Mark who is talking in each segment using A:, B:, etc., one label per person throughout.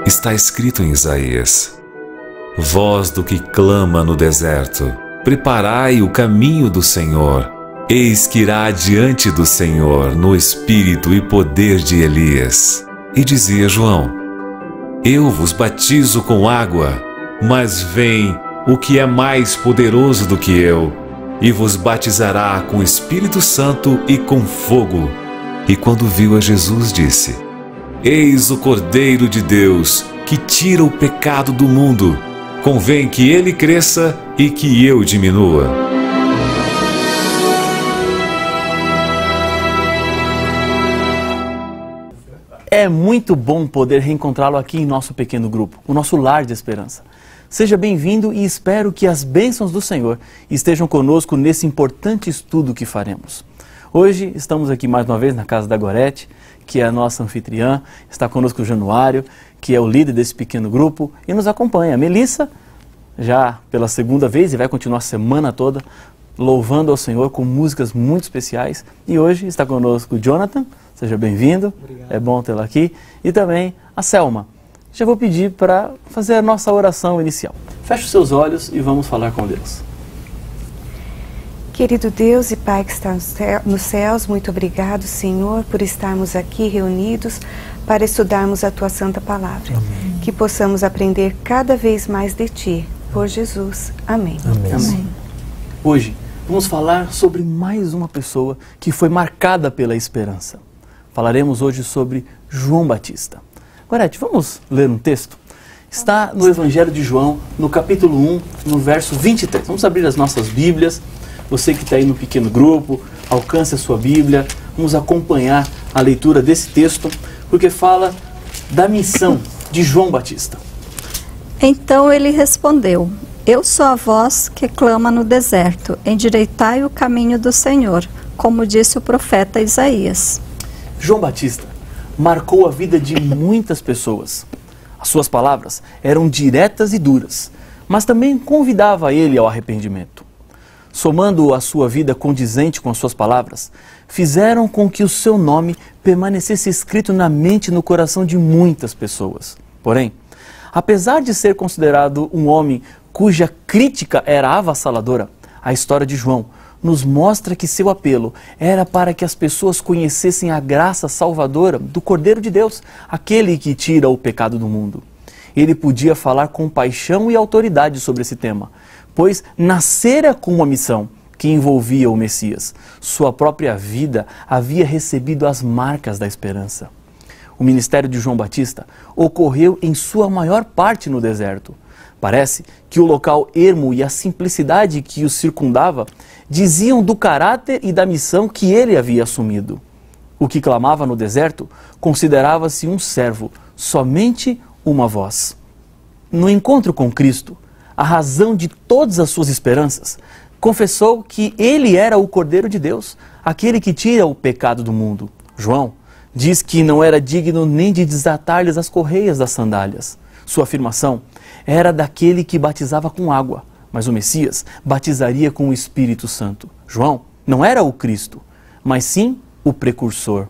A: Está escrito em Isaías: voz do que clama no deserto, preparai o caminho do Senhor. Eis que irá adiante do Senhor no espírito e poder de Elias. E dizia João: eu vos batizo com água, mas vem o que é mais poderoso do que eu, e vos batizará com o Espírito Santo e com fogo. E quando viu a Jesus, disse: eis o Cordeiro de Deus, que tira o pecado do mundo. Convém que ele cresça e que eu diminua.
B: É muito bom poder reencontrá-lo aqui em nosso pequeno grupo, o nosso lar de esperança. Seja bem-vindo e espero que as bênçãos do Senhor estejam conosco nesse importante estudo que faremos. Hoje estamos aqui mais uma vez na casa da Gorete, que é a nossa anfitriã. Está conosco o Januário, que é o líder desse pequeno grupo, e nos acompanha a Melissa, já pela segunda vez, e vai continuar a semana toda louvando ao Senhor com músicas muito especiais. E hoje está conosco o Jonathan. Seja bem-vindo, é bom tê-lo aqui. E também a Selma. Já vou pedir para fazer a nossa oração inicial. Feche os seus olhos e vamos falar com Deus.
C: Querido Deus e Pai que está nos céus, muito obrigado, Senhor, por estarmos aqui reunidos para estudarmos a Tua Santa Palavra. Amém. Que possamos aprender cada vez mais de Ti, por Jesus. Amém.
B: Amém. Amém. Hoje vamos falar sobre mais uma pessoa que foi marcada pela esperança. Falaremos hoje sobre João Batista. Gorete, vamos ler um texto? Está no Evangelho de João, no capítulo 1, no verso 23. Vamos abrir as nossas Bíblias. Você que está aí no pequeno grupo, alcance a sua Bíblia. Vamos acompanhar a leitura desse texto, porque fala da missão de João Batista.
D: Então ele respondeu: eu sou a voz que clama no deserto, endireitai o caminho do Senhor, como disse o profeta Isaías.
B: João Batista marcou a vida de muitas pessoas. As suas palavras eram diretas e duras, mas também convidava ele ao arrependimento. Somando a sua vida condizente com as suas palavras, fizeram com que o seu nome permanecesse escrito na mente e no coração de muitas pessoas. Porém, apesar de ser considerado um homem cuja crítica era avassaladora, a história de João nos mostra que seu apelo era para que as pessoas conhecessem a graça salvadora do Cordeiro de Deus, aquele que tira o pecado do mundo. Ele podia falar com paixão e autoridade sobre esse tema, pois nascera com uma missão que envolvia o Messias. Sua própria vida havia recebido as marcas da esperança. O ministério de João Batista ocorreu em sua maior parte no deserto. Parece que o local ermo e a simplicidade que o circundava diziam do caráter e da missão que ele havia assumido. O que clamava no deserto considerava-se um servo, somente uma voz. No encontro com Cristo, a razão de todas as suas esperanças, confessou que ele era o Cordeiro de Deus, aquele que tira o pecado do mundo. João diz que não era digno nem de desatar-lhes as correias das sandálias. Sua afirmação era daquele que batizava com água, mas o Messias batizaria com o Espírito Santo. João não era o Cristo, mas sim o precursor.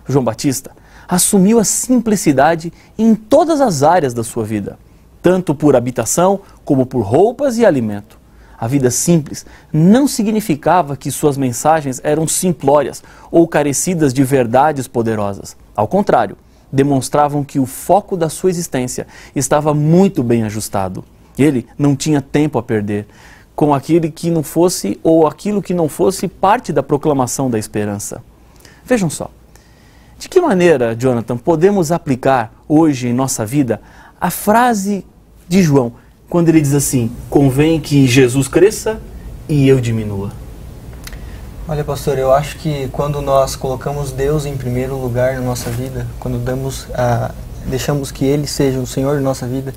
B: João Batista assumiu a simplicidade em todas as áreas da sua vida, tanto por habitação como por roupas e alimento. A vida simples não significava que suas mensagens eram simplórias ou carecidas de verdades poderosas. Ao contrário, demonstravam que o foco da sua existência estava muito bem ajustado. Ele não tinha tempo a perder com aquele que não fosse ou aquilo que não fosse parte da proclamação da esperança. Vejam só, de que maneira, Jonathan, podemos aplicar hoje em nossa vida a frase de João, quando ele diz assim: convém que Jesus cresça e eu diminua?
E: Olha, pastor, eu acho que quando nós colocamos Deus em primeiro lugar na nossa vida, quando deixamos que Ele seja o Senhor da nossa vida,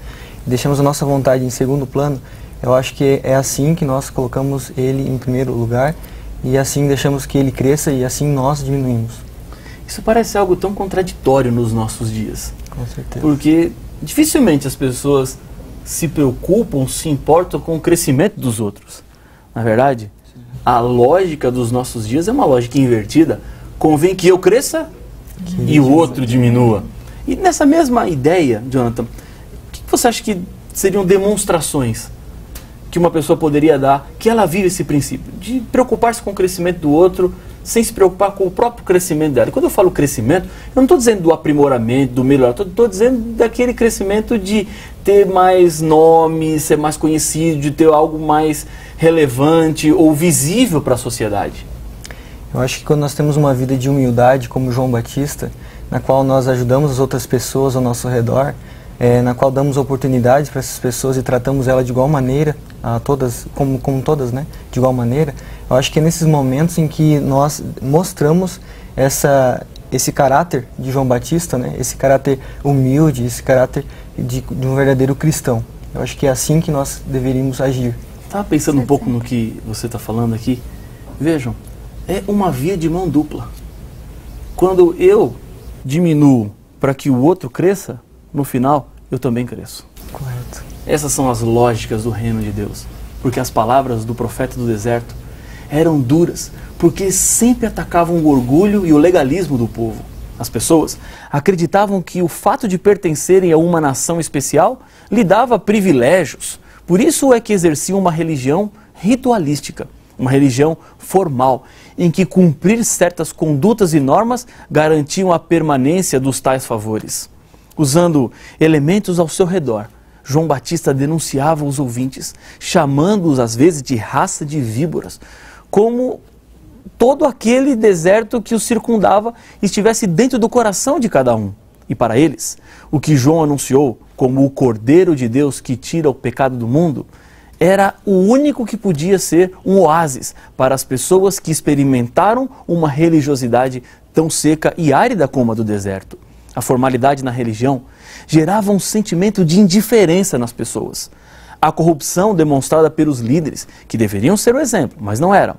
E: deixamos a nossa vontade em segundo plano, eu acho que é assim que nós colocamos Ele em primeiro lugar e assim deixamos que Ele cresça e assim nós diminuímos.
B: Isso parece algo tão contraditório nos nossos dias.
E: Com certeza.
B: Porque dificilmente as pessoas se preocupam, se importam com o crescimento dos outros. Na verdade, a lógica dos nossos dias é uma lógica invertida. Convém que eu cresça e o outro diminua. E nessa mesma ideia, Jonathan, que você acha que seriam demonstrações que uma pessoa poderia dar, que ela vive esse princípio de preocupar-se com o crescimento do outro, sem se preocupar com o próprio crescimento dela? E quando eu falo crescimento, eu não estou dizendo do aprimoramento, do melhorar, estou dizendo daquele crescimento de ter mais nome, ser mais conhecido, de ter algo mais relevante ou visível para a sociedade.
E: Eu acho que quando nós temos uma vida de humildade, como João Batista, na qual nós ajudamos as outras pessoas ao nosso redor, na qual damos oportunidades para essas pessoas e tratamos elas de igual maneira, a todas, como todas, né? De igual maneira, eu acho que é nesses momentos em que nós mostramos esse caráter de João Batista, né? Esse caráter humilde, esse caráter de um verdadeiro cristão. Eu acho que é assim que nós deveríamos agir.
B: Estava pensando um pouco no que você está falando aqui. Vejam, é uma via de mão dupla. Quando eu diminuo para que o outro cresça, no final eu também cresço.
E: Correto.
B: Essas são as lógicas do reino de Deus. Porque as palavras do profeta do deserto eram duras, porque sempre atacavam o orgulho e o legalismo do povo. As pessoas acreditavam que o fato de pertencerem a uma nação especial lhe dava privilégios. Por isso é que exerciam uma religião ritualística, uma religião formal, em que cumprir certas condutas e normas garantiam a permanência dos tais favores. Usando elementos ao seu redor, João Batista denunciava os ouvintes, chamando-os às vezes de raça de víboras, como todo aquele deserto que os circundava estivesse dentro do coração de cada um. E para eles, o que João anunciou como o Cordeiro de Deus que tira o pecado do mundo, era o único que podia ser um oásis para as pessoas que experimentaram uma religiosidade tão seca e árida como a do deserto. A formalidade na religião gerava um sentimento de indiferença nas pessoas. A corrupção demonstrada pelos líderes, que deveriam ser o exemplo, mas não eram,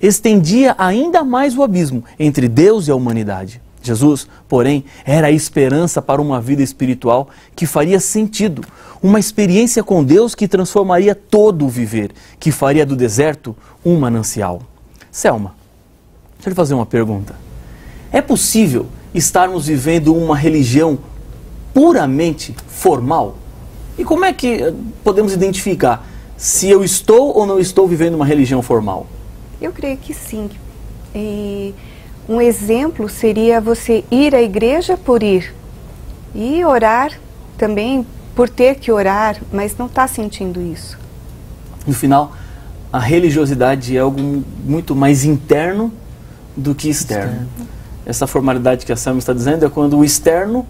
B: estendia ainda mais o abismo entre Deus e a humanidade. Jesus, porém, era a esperança para uma vida espiritual que faria sentido, uma experiência com Deus que transformaria todo o viver, que faria do deserto um manancial. Selma, deixa eu lhe fazer uma pergunta. É possível estarmos vivendo uma religião puramente formal? E como é que podemos identificar se eu estou ou não estou vivendo uma religião formal?
C: Eu creio que sim. E um exemplo seria você ir à igreja por ir. E orar também por ter que orar, mas não está sentindo isso.
B: No final, a religiosidade é algo muito mais interno do que externo. Essa formalidade que a Selma está dizendo é quando o externo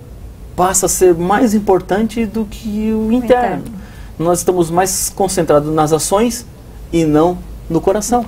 B: passa a ser mais importante do que o interno. Nós estamos mais concentrados nas ações e não no coração.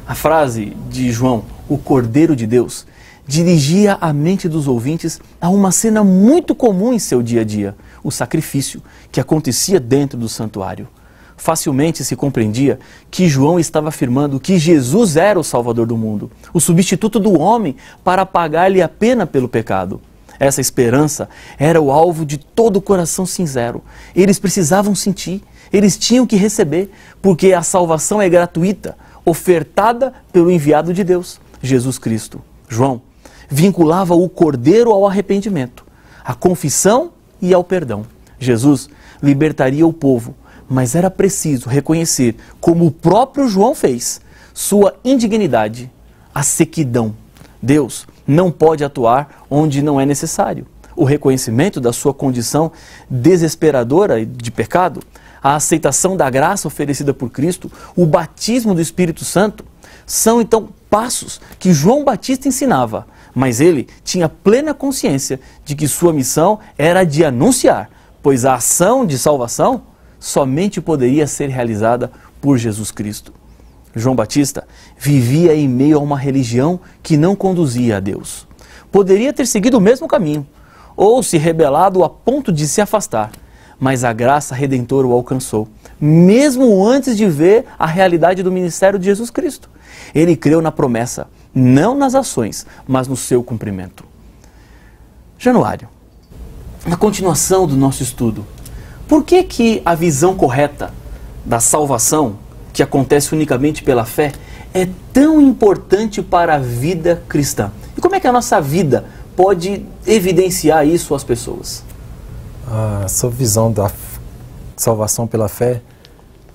B: A frase de João, o Cordeiro de Deus, dirigia a mente dos ouvintes a uma cena muito comum em seu dia a dia, o sacrifício que acontecia dentro do santuário. Facilmente se compreendia que João estava afirmando que Jesus era o Salvador do mundo, o substituto do homem para pagar-lhe a pena pelo pecado. Essa esperança era o alvo de todo o coração sincero. Eles precisavam sentir, eles tinham que receber, porque a salvação é gratuita, ofertada pelo enviado de Deus, Jesus Cristo. João vinculava o Cordeiro ao arrependimento, à confissão e ao perdão. Jesus libertaria o povo, mas era preciso reconhecer, como o próprio João fez, sua indignidade, a sequidão. Deus não pode atuar onde não é necessário. O reconhecimento da sua condição desesperadora de pecado, a aceitação da graça oferecida por Cristo, o batismo do Espírito Santo, são então passos que João Batista ensinava, mas ele tinha plena consciência de que sua missão era de anunciar, pois a ação de salvação somente poderia ser realizada por Jesus Cristo. João Batista vivia em meio a uma religião que não conduzia a Deus. Poderia ter seguido o mesmo caminho, ou se rebelado a ponto de se afastar, mas a graça redentora o alcançou, mesmo antes de ver a realidade do ministério de Jesus Cristo. Ele creu na promessa, não nas ações, mas no seu cumprimento. Januário, na continuação do nosso estudo, por que a visão correta da salvação, que acontece unicamente pela fé, é tão importante para a vida cristã? E como é que a nossa vida pode evidenciar isso às pessoas?
F: Essa visão da salvação pela fé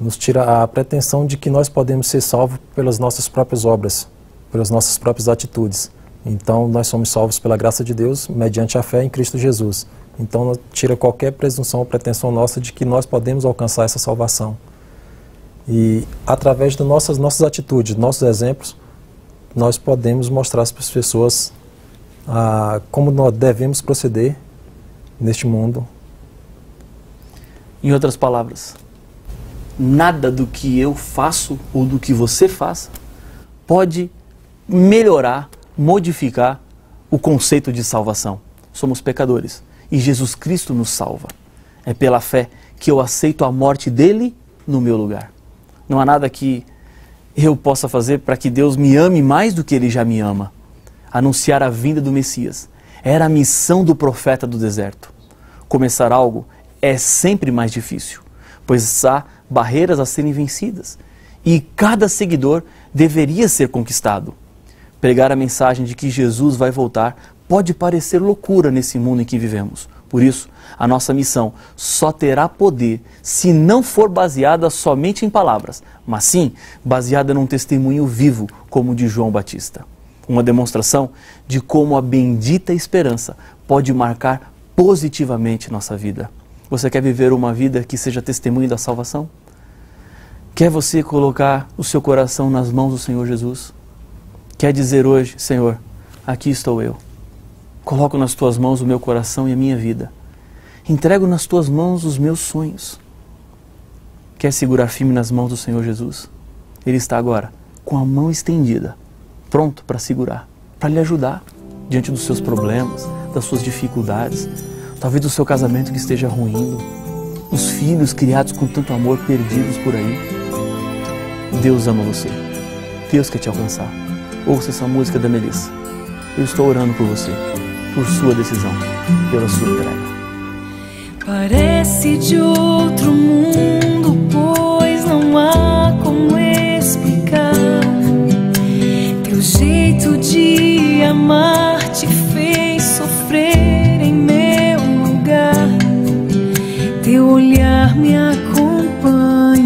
F: nos tira a pretensão de que nós podemos ser salvos pelas nossas próprias obras, pelas nossas próprias atitudes. Então, nós somos salvos pela graça de Deus, mediante a fé em Cristo Jesus. Então, tira qualquer presunção ou pretensão nossa de que nós podemos alcançar essa salvação. E, através das nossas atitudes, nossos exemplos, nós podemos mostrar às pessoas como nós devemos proceder neste mundo.
B: Em outras palavras, nada do que eu faço ou do que você faça pode melhorar, modificar o conceito de salvação. Somos pecadores e Jesus Cristo nos salva. É pela fé que eu aceito a morte dele no meu lugar. Não há nada que eu possa fazer para que Deus me ame mais do que ele já me ama. Anunciar a vinda do Messias era a missão do profeta do deserto. Começar algo é sempre mais difícil, pois há barreiras a serem vencidas e cada seguidor deveria ser conquistado. Pregar a mensagem de que Jesus vai voltar pode parecer loucura nesse mundo em que vivemos. Por isso, a nossa missão só terá poder se não for baseada somente em palavras, mas sim baseada num testemunho vivo como o de João Batista. Uma demonstração de como a bendita esperança pode marcar positivamente nossa vida. Você quer viver uma vida que seja testemunho da salvação? Quer você colocar o seu coração nas mãos do Senhor Jesus? Quer dizer hoje, Senhor, aqui estou eu. Coloco nas tuas mãos o meu coração e a minha vida. Entrego nas tuas mãos os meus sonhos. Quer segurar firme nas mãos do Senhor Jesus? Ele está agora com a mão estendida, pronto para segurar, para lhe ajudar diante dos seus problemas, das suas dificuldades, talvez do seu casamento que esteja ruindo, os filhos criados com tanto amor perdidos por aí. Deus ama você. Deus quer te alcançar. Ouça essa música da Melissa. Eu estou orando por você, por sua decisão, pela sua entrega.
G: Parece de outro mundo, pois não há como explicar. Teu jeito de amar te fez sofrer em meu lugar. Teu olhar me acompanha,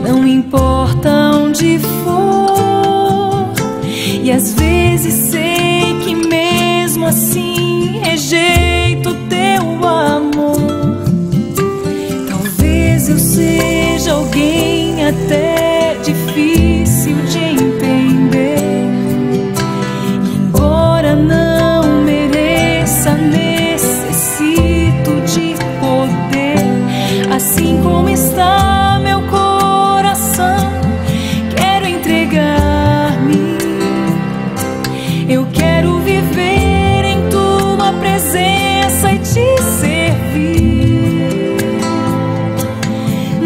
G: não importa onde for. E às vezes sei que mesmo assim rejeito teu amor. Talvez eu seja alguém até difícil de entender. E embora não mereça, necessito de poder. Assim como está meu coração, quero entregar-me. Eu quero viver em tua presença e te servir.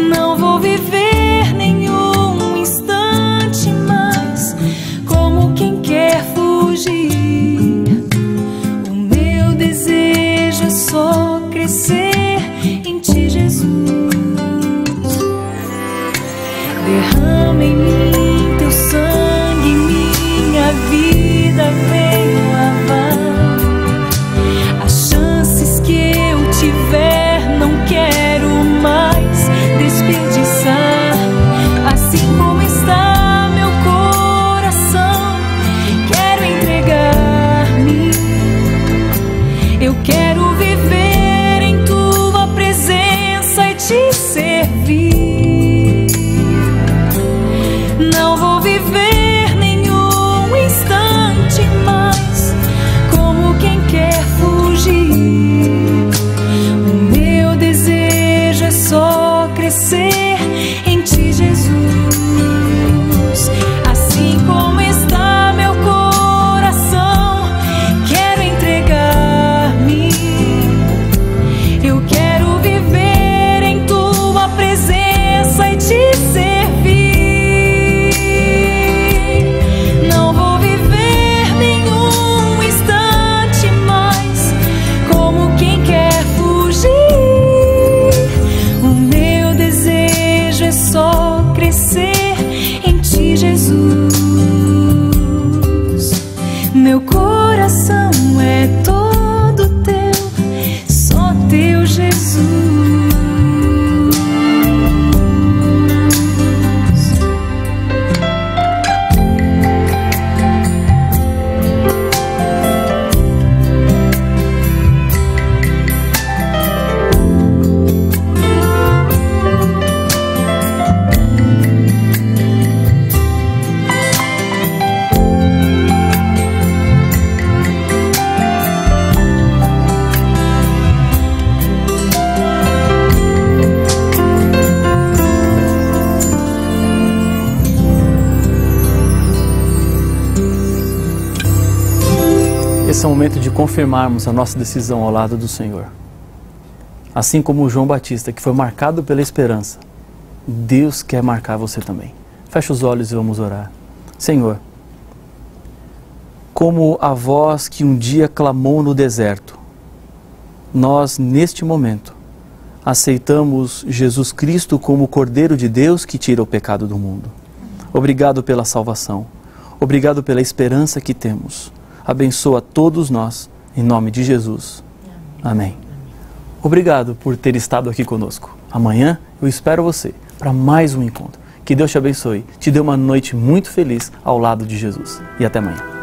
G: Não vou viver nenhum instante mais como quem quer fugir. O meu desejo é só crescer em ti, Jesus. Derrama em mim teu sangue, minha vida vem lavar. As chances que eu tiver não quero mais desperdiçar. Assim como está meu coração, quero entregar-me. Eu quero viver em tua presença e te servir. Não vou viver nenhum instante mais como quem quer fugir. O meu desejo é só crescer em ti, Jesus. Assim como está meu coração, quero entregar-me.
B: Esse é o momento de confirmarmos a nossa decisão ao lado do Senhor. Assim como o João Batista, que foi marcado pela esperança, Deus quer marcar você também. Feche os olhos e vamos orar. Senhor, como a voz que um dia clamou no deserto, nós, neste momento, aceitamos Jesus Cristo como o Cordeiro de Deus que tira o pecado do mundo. Obrigado pela salvação. Obrigado pela esperança que temos. Abençoa todos nós, em nome de Jesus. Amém. Obrigado por ter estado aqui conosco. Amanhã eu espero você para mais um encontro. Que Deus te abençoe, te dê uma noite muito feliz ao lado de Jesus. E até amanhã.